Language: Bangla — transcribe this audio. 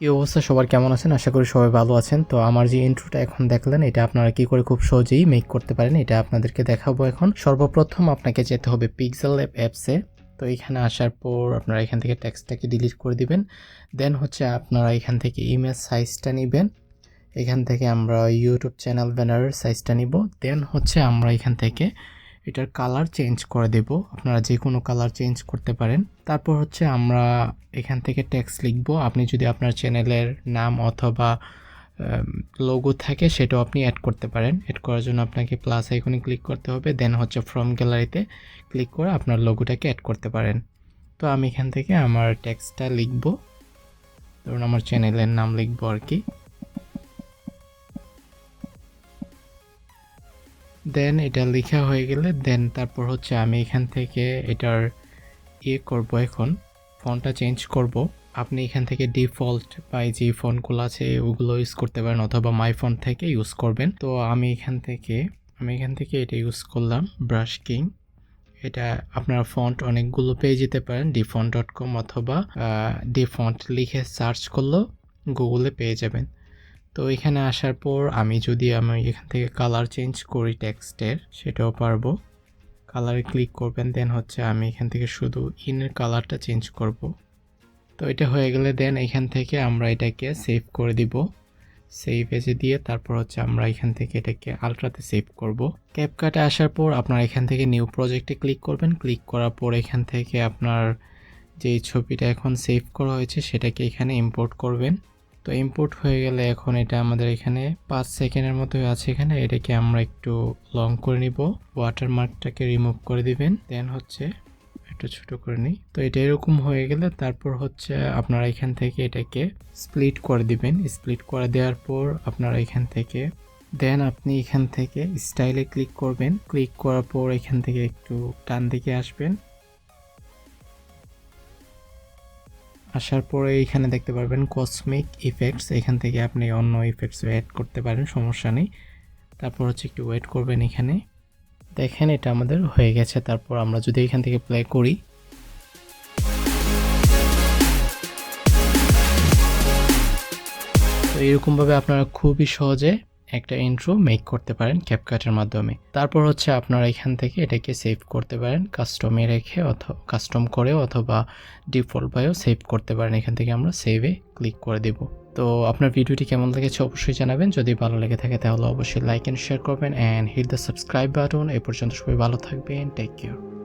কি অবস্থা, সবার কেমন আছেন? আশা করি সবাই ভালো আছেন। তো আমার যে ইন্ট্রোটা এখন দেখলেন, এটা আপনারা কি করে খুব সহজেই মেক করতে পারেন এটা আপনাদেরকে দেখাবো এখন। সর্বপ্রথম আপনাকে যেতে হবে পিক্সেল ল্যাব অ্যাপসে। তো এখানে আসার পর আপনারা এখান থেকে টেক্সটটাকে ডিলিট করে দিবেন। দেন হচ্ছে আপনারা এখান থেকে ইমেজ সাইজটা নেবেন। এখান থেকে আমরা ইউটিউব চ্যানেল ব্যানারের সাইজটা নিব। দেন হচ্ছে আমরা এখান থেকে এটার কালার চেঞ্জ করে দেব। আপনারা যে কোনো কালার চেঞ্জ করতে পারেন। তারপর হচ্ছে আমরা এখান থেকে টেক্সট লিখব। আপনি যদি আপনার চ্যানেলের নাম অথবা লোগো থাকে সেটাও আপনি অ্যাড করতে পারেন। অ্যাড করার জন্য আপনাকে প্লাস আইকনে ক্লিক করতে হবে। দেন হচ্ছে ফ্রম গ্যালারিতে ক্লিক করে আপনার লোগোটাকে অ্যাড করতে পারেন। তো আমি এখান থেকে আমার টেক্সটটা লিখব, ধরুন আমার চ্যানেলের নাম লিখব আর কি। দেন এটা লেখা হয়ে গেলে দেন তারপর হচ্ছে আমি এখান থেকে এটার করব, এখন ফন্টটা চেঞ্জ করব। আপনি এখান থেকে ডিফল্ট বা যে ফন্টগুলো আছে ওগুলো ইউজ করতে পারেন অথবা মাই ফন্ট থেকে ইউজ করবেন। তো আমি এখান থেকে এটা ইউজ করলাম, ব্রাশ কিং। এটা আপনার ফন্ট অনেকগুলো পেয়ে যেতে পারেন dfont.com অথবা ডিফন্ট লিখে সার্চ করলেও গুগলে পেয়ে যাবেন। তো এখানে আসার পর আমি এখান থেকে কালার চেঞ্জ করি টেক্সটের, সেটাও পারবো। কালারে ক্লিক করবেন, দেন হচ্ছে আমি এখান থেকে শুধু ইনের কালারটা চেঞ্জ করব। তো এটা হয়ে গেলে দেন এখান থেকে আমরা এটাকে সেভ করে দিব। সেভ এজে দিয়ে তারপর হচ্ছে আমরা এখান থেকে এটাকে আলট্রাতে সেভ করব। ক্যাপকাটে আসার পর আপনারা এখান থেকে নিউ প্রজেক্টে ক্লিক করবেন। ক্লিক করার পর এখান থেকে আপনার যেই ছবিটা এখন সেভ করা হয়েছে সেটাকে এখানে ইম্পোর্ট করবেন। তো ইম্পোর্ট হয়ে গেলে এখন এটা আমাদের এখানে 5 সেকেন্ডের মতো আছে। এখানে এটাকে আমরা একটু লং করে নিব। ওয়াটারমার্কটাকে রিমুভ করে দিবেন। দেন হচ্ছে একটু ছোট করে নিই। তো এটা এরকম হয়ে গেলে তারপর হচ্ছে আপনারা এখান থেকে এটাকে স্প্লিট করে দিবেন। স্প্লিট করে দেওয়ার পর আপনারা এখান থেকে দেন আপনি এখান থেকে স্টাইলে ক্লিক করবেন। ক্লিক করার পর এখান থেকে একটু ডান দিকে আসবেন। আসার পরে এখানে দেখতে পারবেন কসমিক ইফেক্টস। এখান থেকে আপনি অন্য ইফেক্টস অ্যাড করতে পারেন, সমস্যা নেই। তারপর হচ্ছে একটু ওয়েট করবেন। এখানে দেখেন এটা আমাদের হয়ে গেছে। তারপর আমরা যদি এখান থেকে প্লে করি, তো এরকমভাবে আপনারা খুবই সহজে একটা ইন্ট্রো মেক করতে পারেন ক্যাপকাটের মাধ্যমে। তারপর হচ্ছে আপনারা এখান থেকে এটাকে সেভ করতে পারেন কাস্টমে রেখে অথবা কাস্টম করে অথবা ডিফল্ট বায়ও সেভ করতে পারেন। এখান থেকে আমরা সেভে ক্লিক করে দেব। তো আপনার ভিডিওটি কেমন লেগেছে অবশ্যই জানাবেন। যদি ভালো লেগে থাকে তাহলে অবশ্যই লাইক অ্যান্ড শেয়ার করবেন and hit the subscribe button. এ পর্যন্ত সবাই ভালো থাকবেন, টেক কেয়ার।